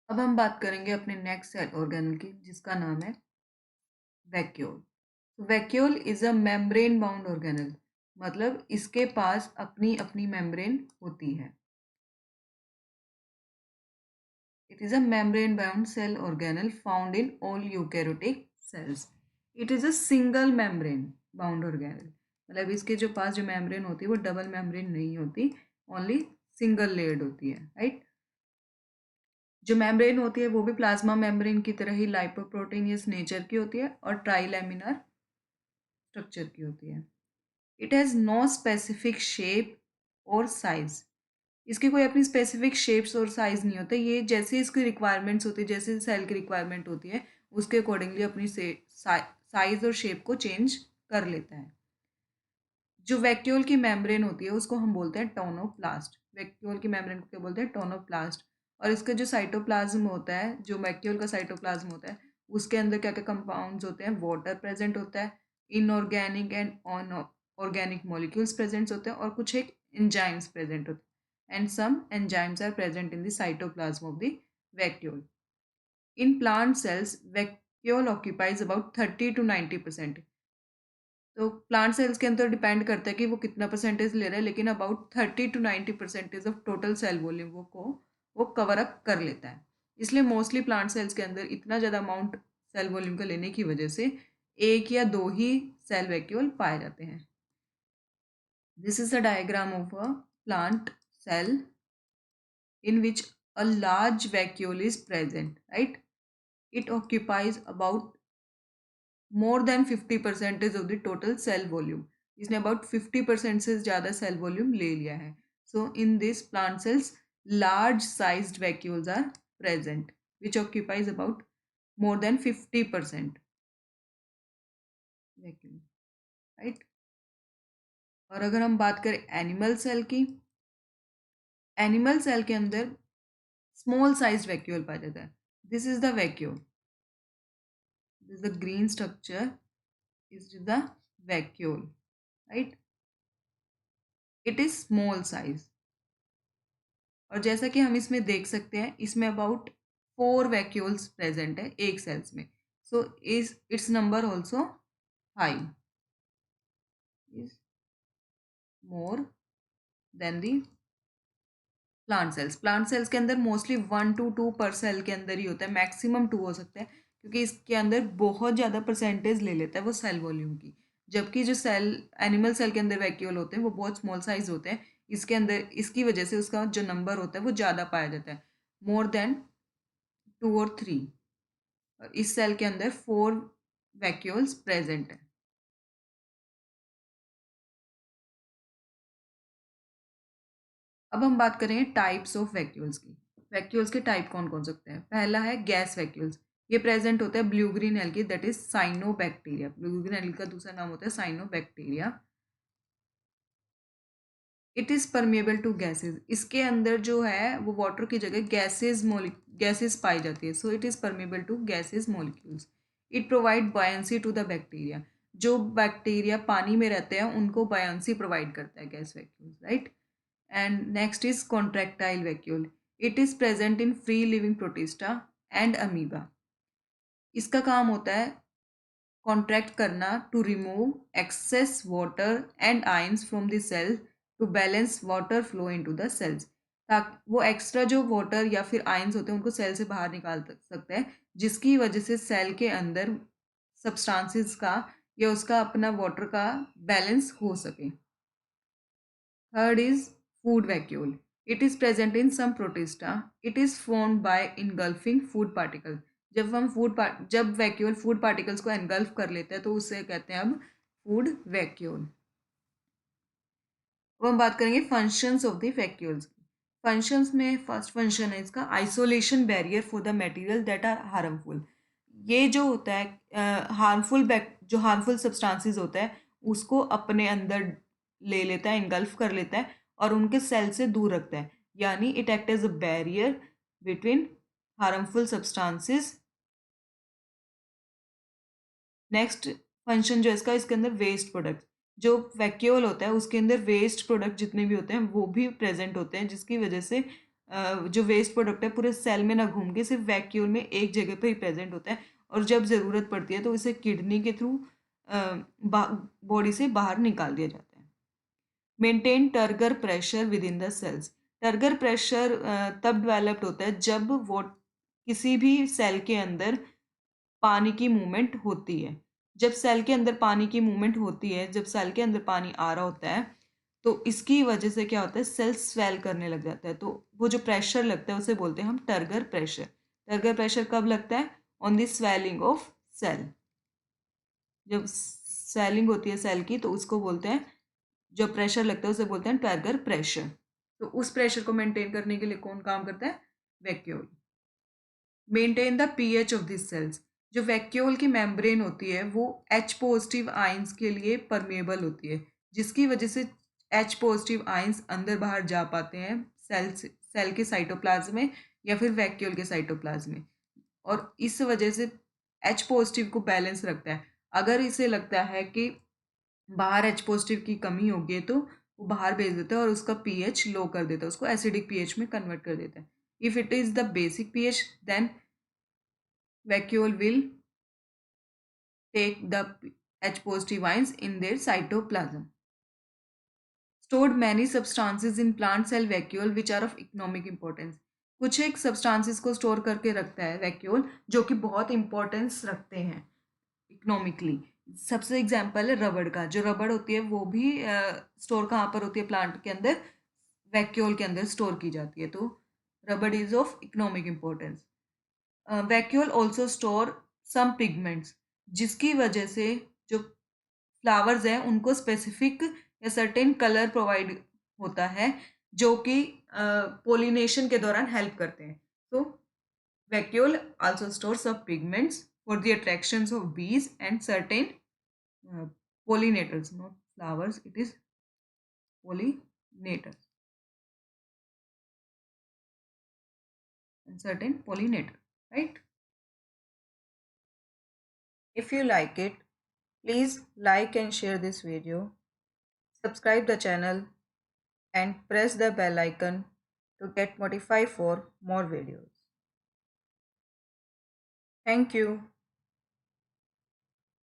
अब हम बात करेंगे अपने नेक्स्ट सेल ऑर्गेनल की, जिसका नाम है vacuole. Vacuole is a membrane bound organelle, मतलब इसके पास अपनी अपनी मेम्ब्रेन होती है। It is a membrane bound cell organelle found in all eukaryotic cells. It is a single membrane bound organelle, मतलब इसके जो पास जो मेम्ब्रेन होती है वो डबल मेम्ब्रेन नहीं होती, ओनली सिंगल लेयर्ड होती है, राइट। जो मेम्ब्रेन होती है वो भी प्लाज्मा मेम्ब्रेन की तरह ही लाइपोप्रोटीनियस नेचर की होती है और ट्राइलेमिनर स्ट्रक्चर की होती है। It has no specific shape और साइज। इसकी कोई अपनी स्पेसिफिक शेप्स और साइज नहीं होते, ये जैसे इसकी रिक्वायरमेंट्स होती है, जैसे सेल की रिक्वायरमेंट होती है उसके अकॉर्डिंगली अपनी साइज और शेप को चेंज कर लेता है। जो वैक्यूल की मेम्ब्रेन होती है उसको हम बोलते हैं टोनोप्लास्ट। वैक्यूल की मेम्ब्रेन को क्या बोलते हैं? टोनोप्लास्ट। और इसका जो साइटोप्लाज्म होता है, जो वैक्यूल का साइटोप्लाज्म होता है, उसके अंदर क्या क्या कंपाउंड्स होते हैं? वाटर प्रेजेंट होता है, inorganic and on organic molecules present होते हैं, और कुछ एक एंजाइम्स प्रेजेंट होते हैं, and some enzymes are present in the cytoplasm of the vacuole. In plant cells vacuole occupies about 30 to 90%। तो प्लांट सेल्स के अंदर डिपेंड करता है कि वो कितना परसेंटेज ले रहा है, लेकिन about 30 to 90% of total sale volume वो कवर अप कर लेता है। इसलिए मोस्टली प्लांट सेल्स के अंदर इतना ज़्यादा अमाउंट सेल वॉल्यूम का लेने की वजह से एक या दो ही सेल वैक्यूल पाए जाते हैं। This is a diagram of a plant cell in which a large vacuole is present, right? It occupies about more than 50% of the total cell volume. इसने about 50% से ज़्यादा cell volume ले लिया है. So in this plant cells, large sized vacuoles are present, which occupies about more than 50% vacuole, right? और अगर हम बात करें एनिमल सेल की, एनिमल सेल के अंदर स्मॉल साइज वैक्यूल पाया जाता है. This is the vacuole. This is the green structure is the vacuole, right? It is small size. और जैसा कि हम इसमें देख सकते हैं, इसमें अबाउट 4 वैक्यूल्स प्रेजेंट है एक सेल्स में. So is it's number also high, is more than the plant cells. Plant cells के अंदर मोस्टली 1 to 2 पर सेल के अंदर ही होता है, मैक्सिमम 2 हो सकता है, क्योंकि इसके अंदर बहुत ज़्यादा परसेंटेज ले लेता है वो सेल वॉल्यूम की. जबकि जो सेल एनिमल सेल के अंदर वैक्यूल होते हैं वो बहुत स्मॉल साइज होते हैं. इसके अंदर इसकी वजह से उसका जो नंबर होता है वो ज़्यादा पाया जाता है, मोर देन 2 और 3. और इस सेल के अंदर 4 वैक्यूल्स प्रेजेंट है. अब हम बात करेंगे टाइप्स ऑफ वैक्यूल्स की. वैक्यूल्स के टाइप कौन कौन सकते हैं? पहला है गैस वैक्यूल्स. ये प्रेजेंट होता है blue green algae, that is cyanobacteria. Blue green algae का दूसरा नाम होता है cyanobacteria. It is permeable to gases. इसके अंदर जो है वो वाटर की जगह गैसेज पाई जाती है. So it is permeable to gases molecules. It provide buoyancy to the bacteria. जो बैक्टीरिया पानी में रहते हैं उनको बायंसी प्रोवाइड करता है gas vacuoles, right. And next is contractile vacuole. It is present in free living protista and amoeba. इसका काम होता है कॉन्ट्रैक्ट करना to remove excess water and ions from the cell to balance water flow into the cells. ताकि वो extra जो water या फिर आयंस होते हैं उनको सेल से बाहर निकाल सकते हैं, जिसकी वजह से सेल के अंदर सब्सटेंसेस का या उसका अपना वाटर का बैलेंस हो सके. Third is food vacuole. It is present in some protista. It is formed by engulfing food particle. जब वैक्यूल फूड पार्टिकल्स को एनगल्फ कर लेते हैं तो उसे कहते हैं अब फूड वैक्यूल. अब हम बात करेंगे functions of the vacuoles. Functions में फर्स्ट फंक्शन है इसका isolation barrier for the material that are harmful. ये जो होता है जो हार्मफुल सब्सटेंसेस होता है उसको अपने अंदर ले लेता है, इनगल्फ कर लेता है और उनके सेल से दूर रखता है. यानी it act as a barrier between harmful substances. Next function जो है इसका, इसके अंदर वेस्ट प्रोडक्ट. जो वैक्यूल होता है उसके अंदर वेस्ट प्रोडक्ट जितने भी होते हैं वो भी प्रेजेंट होते हैं, जिसकी वजह से जो वेस्ट प्रोडक्ट है पूरे सेल में ना घूम के सिर्फ वैक्यूल में एक जगह पे ही प्रेजेंट होता है, और जब ज़रूरत पड़ती है तो इसे किडनी के थ्रू बॉडी से बाहर निकाल दिया जाता है। Maintain turgor pressure within the cells. Turgor pressure तब डेवलप्ड होता है जब वो किसी भी सेल के अंदर पानी की मूवमेंट होती है। जब सेल के अंदर पानी की मूवमेंट होती है, जब सेल के अंदर पानी आ रहा होता है, तो इसकी वजह से क्या होता है, सेल स्वेल करने लग जाता है। तो वो जो प्रेशर लगता है उसे बोलते हैं हम टर्गर प्रेशर। टर्गर प्रेशर कब लगता है? On the swelling of cell. जब स्वेलिंग होती है सेल की तो उसको बोलते हैं, जो प्रेशर लगता है उसे बोलते हैं टर्गर प्रेशर। तो उस प्रेशर को मेंटेन करने के लिए कौन काम करता है? Vacuole. Maintain the pH of this cells. जो वैक्यूल की मेम्ब्रेन होती है वो एच पॉजिटिव आयंस के लिए परमेबल होती है, जिसकी वजह से एच पॉजिटिव आयंस अंदर बाहर जा पाते हैं सेल के साइटोप्लाज्म में या फिर वैक्यूल के साइटोप्लाज्म में, और इस वजह से एच पॉजिटिव को बैलेंस रखता है। अगर इसे लगता है कि बाहर एच पॉजिटिव की कमी होगी है तो वो बाहर भेज देता है और उसका पीएच लो कर देता है, उसको एसिडिक पीएच में कन्वर्ट कर देता है। If it is the basic pH then vacuole will take the H positive ions in their cytoplasm. Stored many substances in plant cell vacuole which are of economic importance. कुछ एक substances को store करके रखता है vacuole जो कि बहुत importance रखते हैं इकोनॉमिकली। सबसे एग्जांपल है रबड़ का। जो रबड़ होती है वो भी स्टोर कहाँ पर होती है? प्लांट के अंदर, वैक्यूल के अंदर स्टोर की जाती है। तो rubber is of economic importance. Vacuole also store some pigments, जिसकी वजह से जो फ्लावर्स हैं उनको स्पेसिफिक या सर्टेन कलर प्रोवाइड होता है जो कि पोलिनेशन के दौरान हेल्प करते हैं। तो vacuole also store some pigments for the attractions of bees and certain pollinators, not flowers, it is pollinators and certain pollinator, right? If you like it, please like and share this video, subscribe the channel and press the bell icon to get notified for more videos. Thank you.